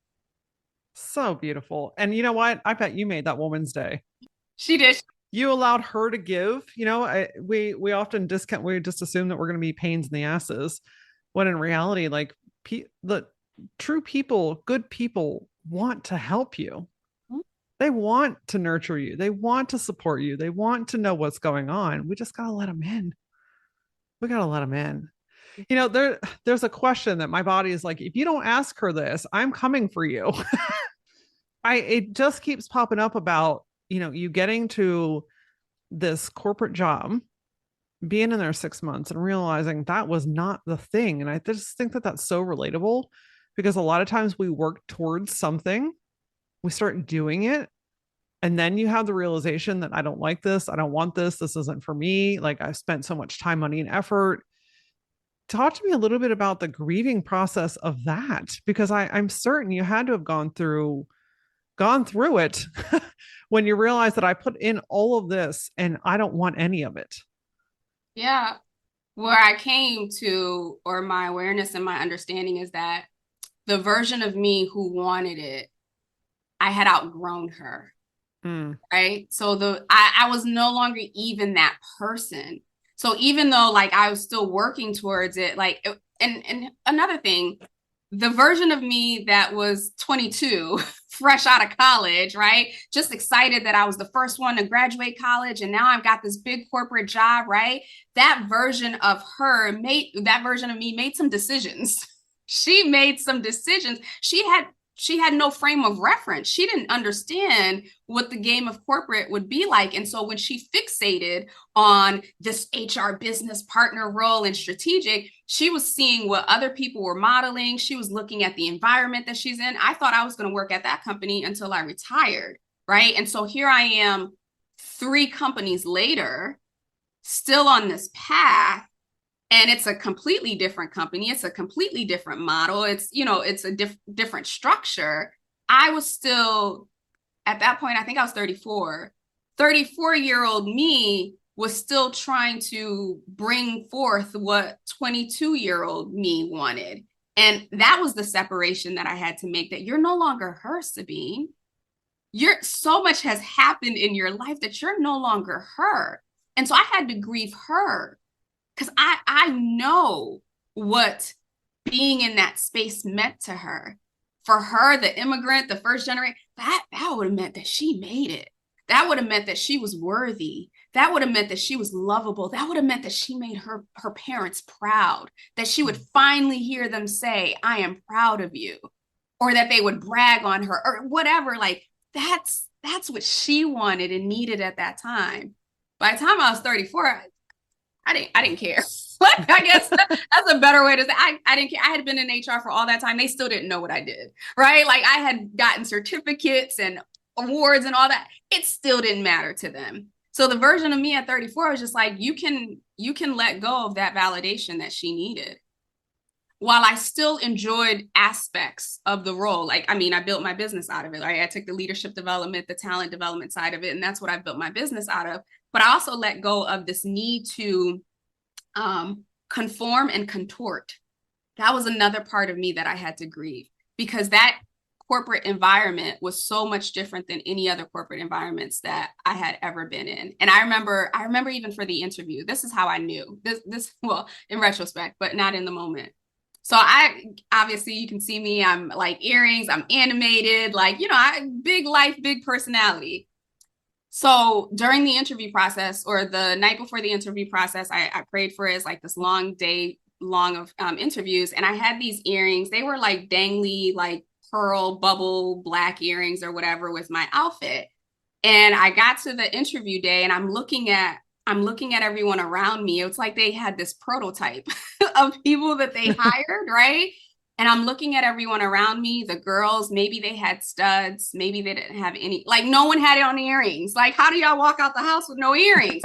So beautiful. And you know what? I bet you made that woman's day. She did. You allowed her to give. We often discount, we just assume that we're going to be pains in the asses, when in reality, like the true people, good people want to help you. They want to nurture you. They want to support you. They want to know what's going on. We just got to let them in. We got to let them in. There's a question that my body is like, if you don't ask her this, I'm coming for you. It just keeps popping up about, you getting to this corporate job, being in there 6 months and realizing that was not the thing. And I just think that that's so relatable, because a lot of times we work towards something, we start doing it, and then you have the realization that I don't like this. I don't want this. This isn't for me. Like, I've spent so much time, money, and effort. Talk to me a little bit about the grieving process of that, because I'm certain you had to have gone through it when you realize that I put in all of this and I don't want any of it. Yeah. where I came to, or my awareness and my understanding is that the version of me who wanted it, I had outgrown her. Mm. Right. So I was no longer even that person. So even though like I was still working towards it, like and another thing, the version of me that was 22, fresh out of college, right? Just excited that I was the first one to graduate college and now I've got this big corporate job, right? That version of that version of me made some decisions. She made some decisions. She had no frame of reference. She didn't understand what the game of corporate would be like. And so when she fixated on this HR business partner role and strategic, she was seeing what other people were modeling. She was looking at the environment that she's in. I thought I was going to work at that company until I retired. Right. And so here I am 3 companies later, still on this path, and it's a completely different company. It's a completely different model. It's a different structure. I was still at that point, I think I was 34. 34-year-old me was still trying to bring forth what 22-year-old me wanted. And that was the separation that I had to make, that you're no longer her, Sabine. So much has happened in your life that you're no longer her. And so I had to grieve her, because I know what being in that space meant to her. For her, the immigrant, the first generation, that would have meant that she made it. That would have meant that she was worthy. That would have meant that she was lovable. That would have meant that she made her parents proud, that she would finally hear them say, I am proud of you, or that they would brag on her or whatever. Like that's what she wanted and needed at that time. By the time I was 34, I didn't care. Like, I guess that's a better way to say. I didn't care. I had been in HR for all that time. They still didn't know what I did, right? Like I had gotten certificates and awards and all that. It still didn't matter to them. So the version of me at 34 was just like, you can let go of that validation that she needed. While I still enjoyed aspects of the role. Like, I mean, I built my business out of it. Right? I took the leadership development, the talent development side of it, and that's what I built my business out of. But I also let go of this need to conform and contort. That was another part of me that I had to grieve, because that corporate environment was so much different than any other corporate environments that I had ever been in. And I remember even for the interview, this is how I knew this, well, in retrospect, but not in the moment. So I obviously, you can see me, I'm like earrings, I'm animated, like, I big life, big personality. So during the interview process, or the night before the interview process, I prayed for it. It's like this long day long of interviews. And I had these earrings. They were like dangly, like pearl bubble black earrings or whatever with my outfit. And I got to the interview day and I'm looking at everyone around me. It's like they had this prototype of people that they hired, right? And I'm looking at everyone around me, the girls, maybe they had studs, maybe they didn't have any, like no one had it on earrings. Like, how do y'all walk out the house with no earrings?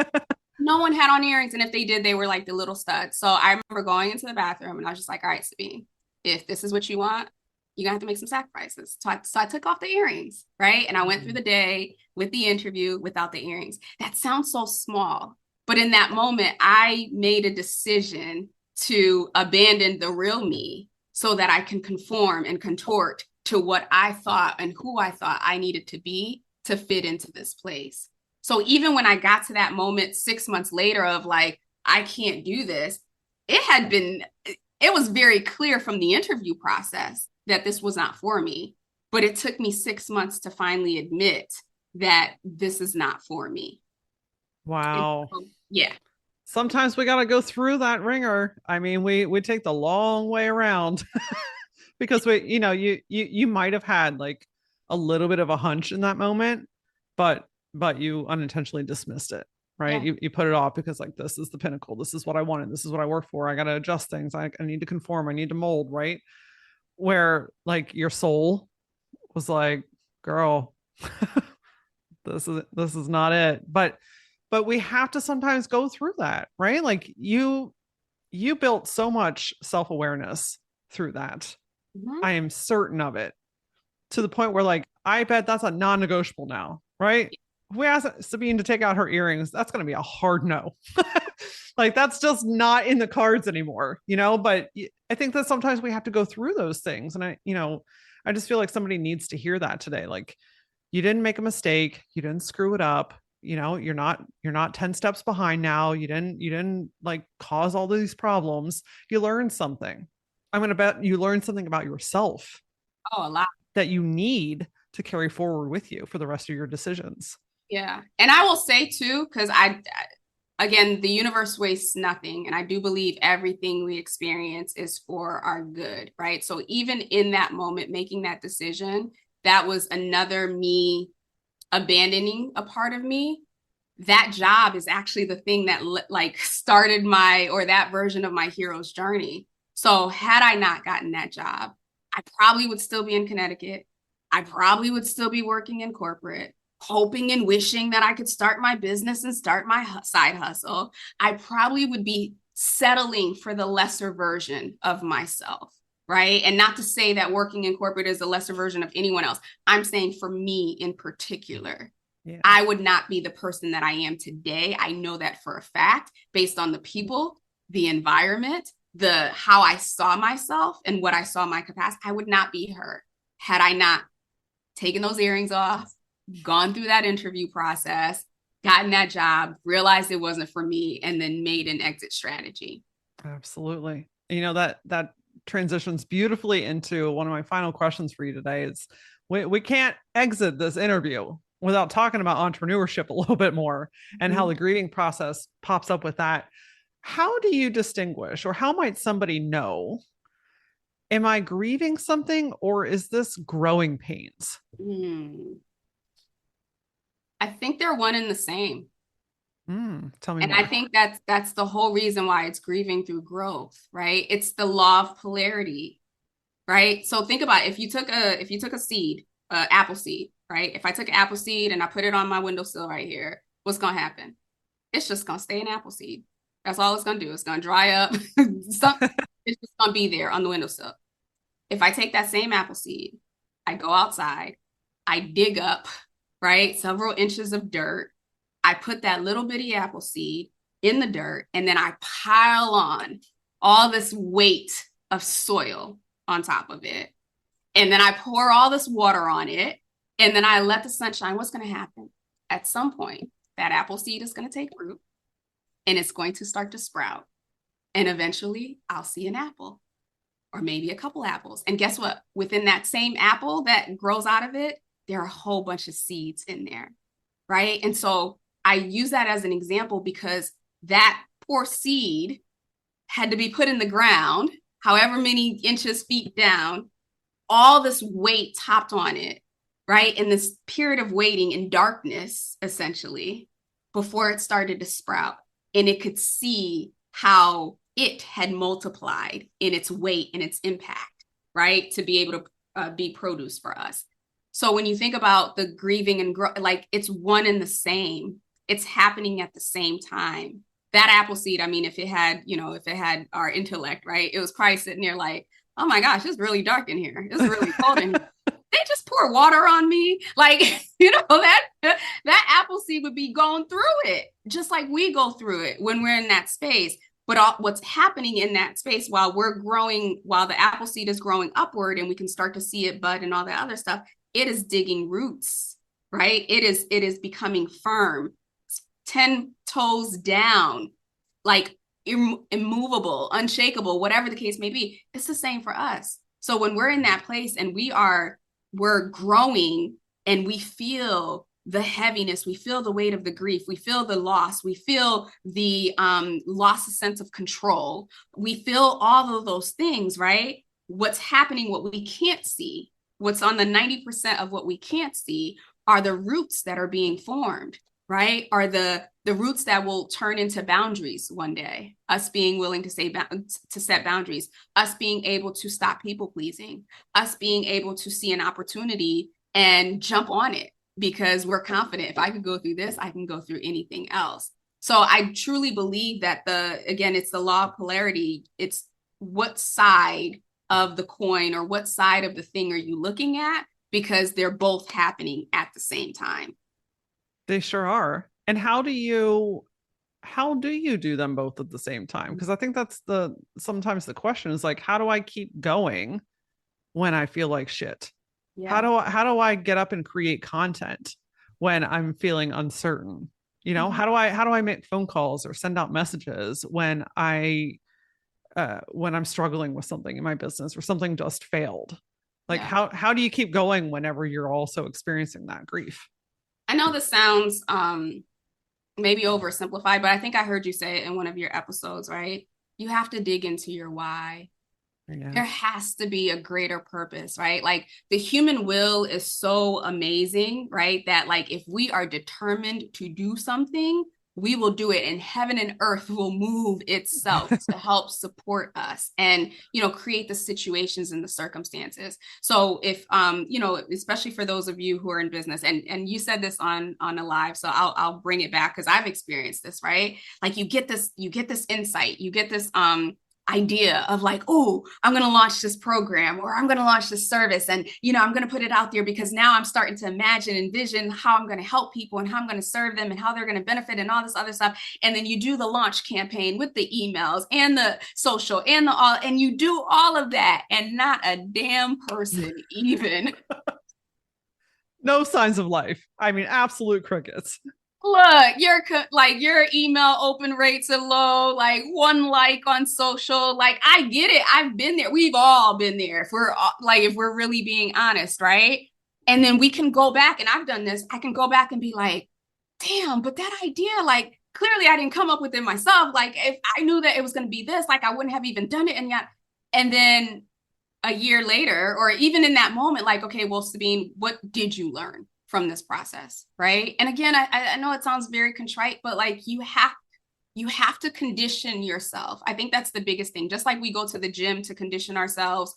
No one had on earrings. And if they did, they were like the little studs. So I remember going into the bathroom and I was just like, all right, Sabine, if this is what you want, you're gonna have to make some sacrifices. So I took off the earrings, right? And I went through the day with the interview without the earrings. That sounds so small, but in that moment, I made a decision to abandon the real me so that I can conform and contort to what I thought and who I thought I needed to be to fit into this place. So even when I got to that moment 6 months later of like, I can't do this, it was very clear from the interview process that this was not for me. But it took me 6 months to finally admit that this is not for me. Wow. So, yeah. Sometimes we got to go through that ringer. I mean, we take the long way around because you might have had like a little bit of a hunch in that moment, but you unintentionally dismissed it, right? Yeah. You put it off because like, this is the pinnacle. This is what I wanted. This is what I work for. I got to adjust things. I need to conform. I need to mold, right? Where like your soul was like, girl, this is not it. But we have to sometimes go through that, right? Like you built so much self-awareness through that. Mm-hmm. I am certain of it, to the point where like, I bet that's a non-negotiable now, right? If we ask Sabine to take out her earrings, that's going to be a hard no. Like that's just not in the cards anymore, but I think that sometimes we have to go through those things. And I just feel like somebody needs to hear that today. Like you didn't make a mistake, you didn't screw it up. You're not 10 steps behind now. You didn't like cause all these problems. You learned something. I'm going to bet you learned something about yourself Oh, a lot. that you need to carry forward with you for the rest of your decisions. Yeah. And I will say too, because again, the universe wastes nothing. And I do believe everything we experience is for our good, right? So even in that moment, making that decision, that was another me abandoning a part of me. That job is actually the thing that like started that version of my hero's journey. So had I not gotten that job, I probably would still be in Connecticut. I probably would still be working in corporate, hoping and wishing that I could start my business and start my side hustle. I probably would be settling for the lesser version of myself, right? And not to say that working in corporate is a lesser version of anyone else. I'm saying for me in particular, yeah. I would not be the person that I am today. I know that for a fact, based on the people, the environment, how I saw myself and what I saw my capacity. I would not be her had I not taken those earrings off, gone through that interview process, gotten that job, realized it wasn't for me, and then made an exit strategy. Absolutely. That transitions beautifully into one of my final questions for you today. Is we can't exit this interview without talking about entrepreneurship a little bit more and how the grieving process pops up with that. How do you distinguish, or how might somebody know, am I grieving something or is this growing pains? I think they're one and the same. Tell me and more. I think that's the whole reason why it's grieving through growth, right? It's the law of polarity, right? So think about it. If you took a seed, apple seed, right? If I took an apple seed and I put it on my windowsill right here, what's gonna happen? It's just gonna stay an apple seed. That's all it's gonna do. It's gonna dry up. It's just gonna be there on the windowsill. If I take that same apple seed, I go outside, I dig up, right, several inches of dirt. I put that little bitty apple seed in the dirt, and then I pile on all this weight of soil on top of it. And then I pour all this water on it, and then I let the sun shine. What's going to happen? At some point, that apple seed is going to take root, and it's going to start to sprout. And eventually, I'll see an apple, or maybe a couple apples. And guess what? Within that same apple that grows out of it, there are a whole bunch of seeds in there, right? And so I use that as an example because that poor seed had to be put in the ground, however many inches, feet down, all this weight topped on it, right? In this period of waiting in darkness, essentially, before it started to sprout. And it could see how it had multiplied in its weight and its impact, right? To be able to be produce for us. So when you think about the grieving and like it's one and the same, it's happening at the same time. That apple seed, I mean, if it had our intellect, right? It was probably sitting there like, oh my gosh, it's really dark in here. It's really cold in here. They just pour water on me. Like, that apple seed would be going through it, just like we go through it when we're in that space. But what's happening in that space while we're growing, while the apple seed is growing upward and we can start to see it bud and all that other stuff, it is digging roots, right? It is becoming firm, 10 toes down, like immovable, unshakable, whatever the case may be. It's the same for us. So when we're in that place and we're growing and we feel the heaviness, we feel the weight of the grief, we feel the loss, we feel the loss of sense of control, we feel all of those things, right? What's happening, what we can't see, what's on the 90% of what we can't see are the roots that are being formed, right? Are the roots that will turn into boundaries one day. Us being willing to set boundaries, us being able to stop people pleasing, us being able to see an opportunity and jump on it because we're confident if I could go through this, I can go through anything else. So I truly believe that it's the law of polarity. It's what side of the coin or what side of the thing are you looking at, because they're both happening at the same time. They sure are. And how do you how do you do them both at the same time? Because I think that's sometimes the question is like, how do I keep going when I feel like shit? Yeah. How do I get up and create content when I'm feeling uncertain? You know, Mhm. how do I make phone calls or send out messages when I'm struggling with something in my business or something just failed? Like Yeah. how do you keep going whenever you're also experiencing that grief? I know this sounds maybe oversimplified, but I think I heard you say it in one of your episodes, right? You have to dig into your why. Yeah. There has to be a greater purpose, right? Like the human will is so amazing, right? That like if we are determined to do something, we will do it, and heaven and earth will move itself to help support us and, you know, create the situations and the circumstances. So if you know, especially for those of you who are in business, and you said this on a live, so I'll bring it back because I've experienced this, right? Like you get this insight, you get this idea of like, oh, I'm going to launch this program, or I'm going to launch this service, and you know, I'm going to put it out there because now I'm starting to imagine, envision how I'm going to help people and how I'm going to serve them and how they're going to benefit and all this other stuff. And then you do the launch campaign with the emails and the social and the all, and you do all of that, and not a damn person even No signs of life. I mean, absolute crickets. look, your email open rates are low, like one like on social. Like I get it. I've been there. We've all been there. If we're really being honest, right? And then we can go back, and I've done this. I can go back and be like, damn, but that idea, like clearly I didn't come up with it myself. Like if I knew that it was going to be this, like I wouldn't have even done it. And then a year later, or even in that moment, like, okay, well, Sabine, what did you learn from this process? Right. And again, I know it sounds very contrite, but like you have to condition yourself. I think that's the biggest thing. Just like we go to the gym to condition ourselves,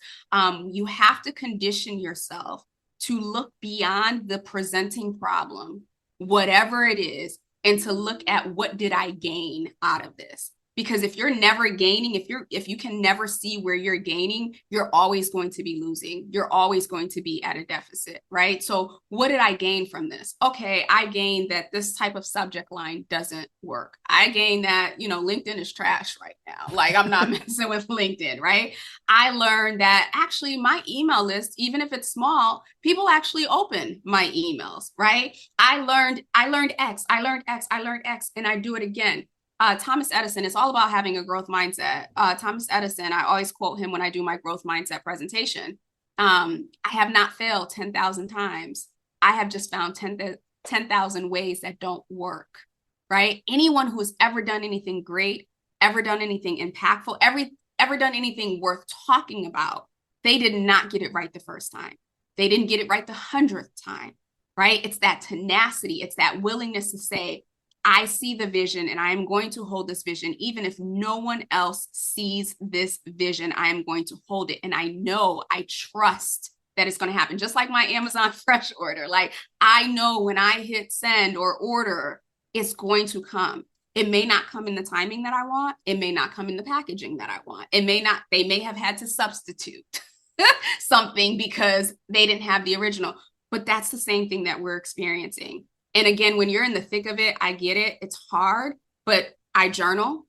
you have to condition yourself to look beyond the presenting problem, whatever it is, and to look at what did I gain out of this. Because if you're never gaining, if you can never see where you're gaining, you're always going to be losing. You're always going to be at a deficit, right? So what did I gain from this? Okay, I gained that this type of subject line doesn't work. I gained that, you know, LinkedIn is trash right now. Like I'm not messing with LinkedIn, right? I learned that actually my email list, even if it's small, people actually open my emails, right? I learned X, I learned X, I learned X, and I do it again. Thomas Edison, it's all about having a growth mindset. Thomas Edison, I always quote him when I do my growth mindset presentation. I have not failed 10,000 times. I have just found 10,000 ways that don't work, right? Anyone who has ever done anything great, ever done anything impactful, ever done anything worth talking about, they did not get it right the first time. They didn't get it right the 100th time, right? It's that tenacity. It's that willingness to say, I see the vision and I am going to hold this vision. Even if no one else sees this vision, I am going to hold it. And I know, I trust that it's going to happen. Just like my Amazon Fresh order. Like I know when I hit send or order, it's going to come. It may not come in the timing that I want. It may not come in the packaging that I want. They may have had to substitute something because they didn't have the original. But that's the same thing that we're experiencing. And again, when you're in the thick of it, I get it. It's hard, but I journal,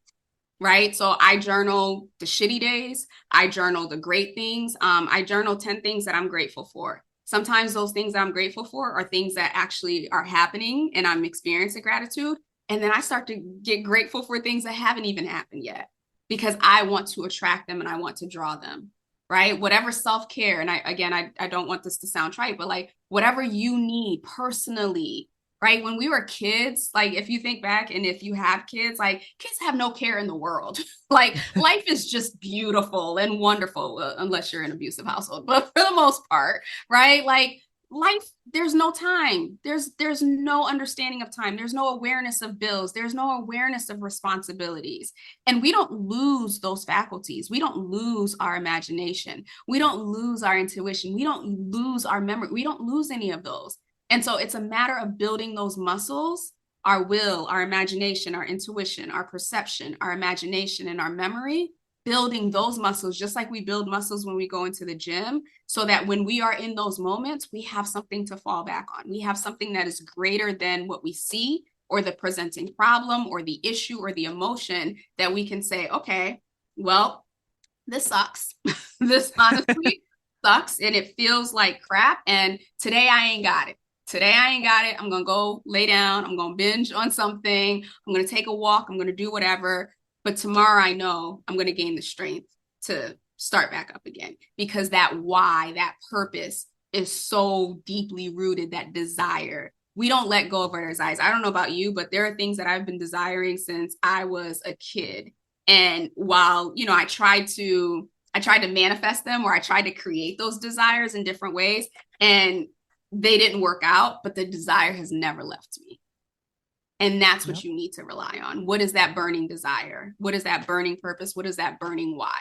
right? So I journal the shitty days. I journal the great things. I journal 10 things that I'm grateful for. Sometimes those things that I'm grateful for are things that actually are happening and I'm experiencing gratitude. And then I start to get grateful for things that haven't even happened yet because I want to attract them and I want to draw them, right? Whatever self-care. And I don't want this to sound trite, but like whatever you need personally, right? When we were kids, like if you think back and if you have kids, like kids have no care in the world. Like life is just beautiful and wonderful, unless you're in an abusive household, but for the most part, right? Like life, there's no time. There's no understanding of time. There's no awareness of bills. There's no awareness of responsibilities. And we don't lose those faculties. We don't lose our imagination. We don't lose our intuition. We don't lose our memory. We don't lose any of those. And so it's a matter of building those muscles, our will, our imagination, our intuition, our perception, our imagination, and our memory, building those muscles, just like we build muscles when we go into the gym, so that when we are in those moments, we have something to fall back on. We have something that is greater than what we see or the presenting problem or the issue or the emotion, that we can say, okay, well, this sucks. This honestly sucks and it feels like crap. And today I ain't got it. Today I ain't got it. I'm going to go lay down. I'm going to binge on something. I'm going to take a walk. I'm going to do whatever. But tomorrow I know I'm going to gain the strength to start back up again, because that why, that purpose is so deeply rooted, that desire. We don't let go of our desires. I don't know about you, but there are things that I've been desiring since I was a kid. And while, you know, I tried to manifest them, or I tried to create those desires in different ways, and they didn't work out, but the desire has never left me. And that's what you need to rely on. What is that burning desire? What is that burning purpose? What is that burning why?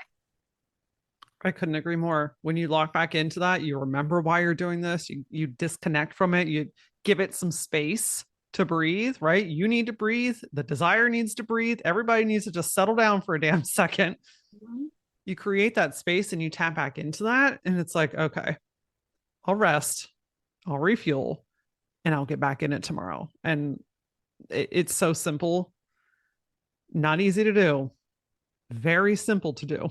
I couldn't agree more. When you lock back into that, you remember why you're doing this. You disconnect from it. You give it some space to breathe, right? You need to breathe. The desire needs to breathe. Everybody needs to just settle down for a damn second. Mm-hmm. You create that space and you tap back into that. And it's like, okay, I'll rest, I'll refuel, and I'll get back in it tomorrow. And it's so simple, not easy to do, very simple to do,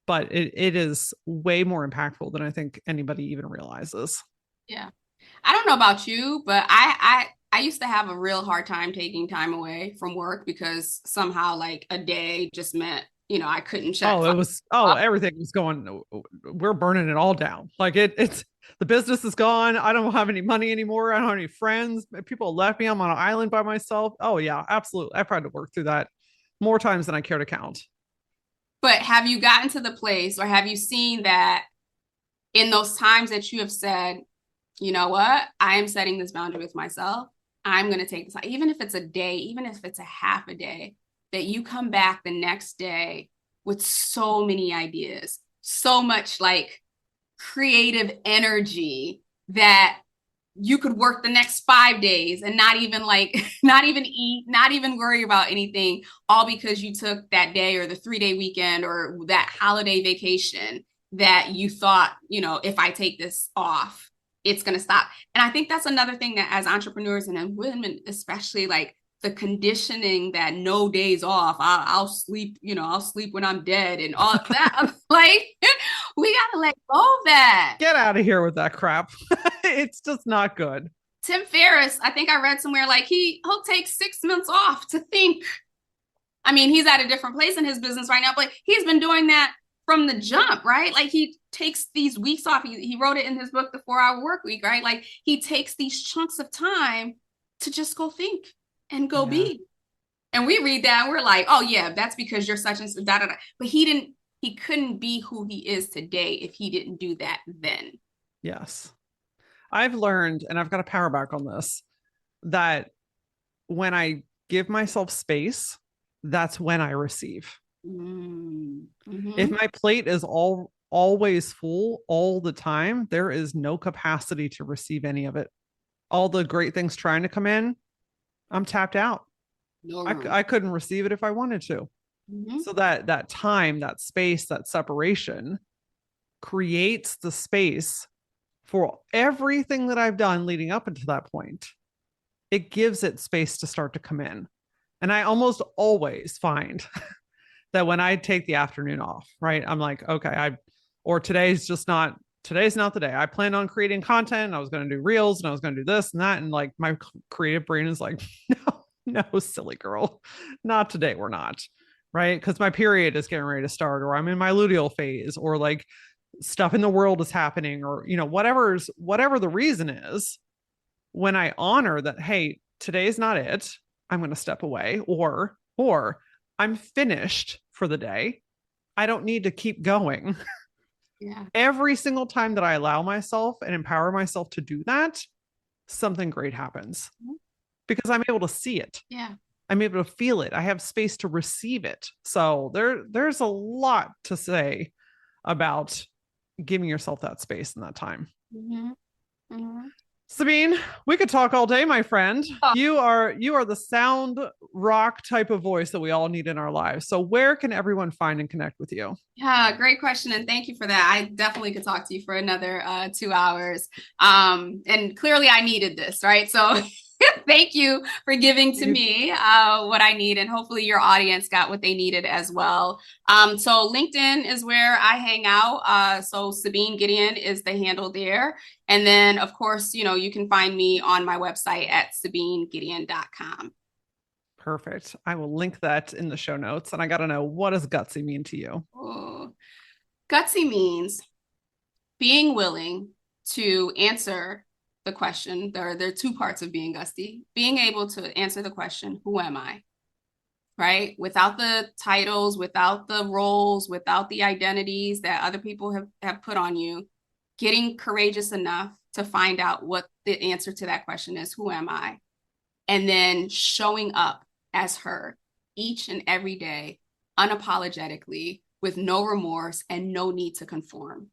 but it is way more impactful than I think anybody even realizes. Yeah. I don't know about you, but I used to have a real hard time taking time away from work, because somehow like a day just meant, you know, I couldn't check. Everything was going, we're burning it all down. Like it's the business is gone. I don't have any money anymore. I don't have any friends. People left me. I'm on an island by myself. Oh yeah, absolutely. I've tried to work through that more times than I care to count. But have you gotten to the place, or have you seen that in those times that you have said, you know what, I am setting this boundary with myself. I'm going to take this, even if it's a day, even if it's a half a day, that you come back the next day with so many ideas, so much like creative energy, that you could work the next 5 days and not even eat, not even worry about anything, all because you took that day or the 3-day weekend or that holiday vacation that you thought, you know, if I take this off, it's going to stop. And I think that's another thing that as entrepreneurs and women, especially, like the conditioning that no days off, I'll sleep, you know, I'll sleep when I'm dead and all that. Like, we got to let go of that. Get out of here with that crap. It's just not good. Tim Ferriss, I think I read somewhere, like he'll take 6 months off to think. I mean, he's at a different place in his business right now, but he's been doing that from the jump, right? Like he takes these weeks off. He wrote it in his book, The 4-Hour Work Week, right? Like he takes these chunks of time to just go think and go be. And we read that and we're like, oh yeah, that's because you're such and such, da, da, da. But he couldn't be who he is today if he didn't do that then. Yes. I've learned, and I've got a power back on this, that when I give myself space, that's when I receive. Mm-hmm. If my plate is always full all the time, there is no capacity to receive any of it. All the great things trying to come in, I'm tapped out. No. I couldn't receive it if I wanted to. Mm-hmm. So that time, that space, that separation creates the space for everything that I've done leading up into that point. It gives it space to start to come in. And I almost always find that when I take the afternoon off, right, I'm like, okay, today's not the day. I planned on creating content. I was going to do reels and I was going to do this and that. And like my creative brain is like, no, silly girl, not today. We're not. Right. Because my period is getting ready to start, or I'm in my luteal phase, or like stuff in the world is happening, or, you know, whatever the reason is. When I honor that, hey, today's not it, I'm going to step away, or I'm finished for the day. I don't need to keep going. Yeah. Every single time that I allow myself and empower myself to do that, something great happens, because I'm able to see it. Yeah. I'm able to feel it. I have space to receive it. So there's a lot to say about giving yourself that space and that time. Mm-hmm. Mm-hmm. Sabine, we could talk all day, my friend. Oh. You are the sound rock type of voice that we all need in our lives. So where can everyone find and connect with you? Yeah, great question. And thank you for that. I definitely could talk to you for another 2 hours. And clearly I needed this, right? So Thank you for giving to me what I need, and hopefully your audience got what they needed as well. So LinkedIn is where I hang out. So Sabine Gedeon is the handle there. And then, of course, you can find me on my website at sabinegedeon.com. Perfect. I will link that in the show notes. And I got to know, what does gutsy mean to you? Oh, gutsy means being willing to answer the question. There are two parts of being gutsy. Being able to answer the question, who am I? Right? Without the titles, without the roles, without the identities that other people have put on you, getting courageous enough to find out what the answer to that question is, who am I? And then showing up as her each and every day, unapologetically, with no remorse and no need to conform.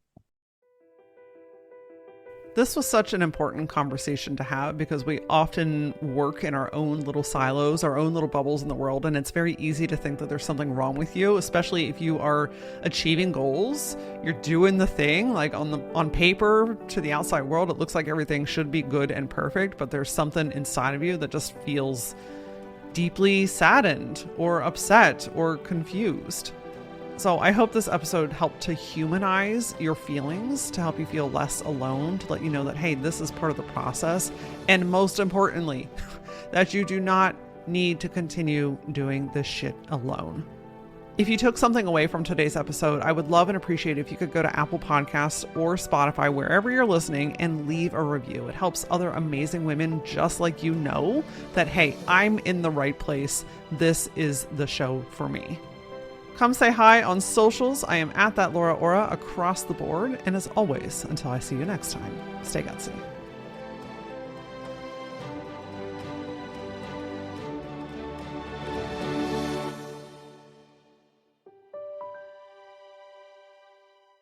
This was such an important conversation to have because we often work in our own little silos, our own little bubbles in the world, and it's very easy to think that there's something wrong with you, especially if you are achieving goals. You're doing the thing, like on paper to the outside world, it looks like everything should be good and perfect, but there's something inside of you that just feels deeply saddened or upset or confused. So I hope this episode helped to humanize your feelings, to help you feel less alone, to let you know that, hey, this is part of the process. And most importantly, that you do not need to continue doing this shit alone. If you took something away from today's episode, I would love and appreciate if you could go to Apple Podcasts or Spotify, wherever you're listening, and leave a review. It helps other amazing women just like you know that, hey, I'm in the right place. This is the show for me. Come say hi on socials. I am at that Laura Ora across the board. And as always, until I see you next time, stay gutsy.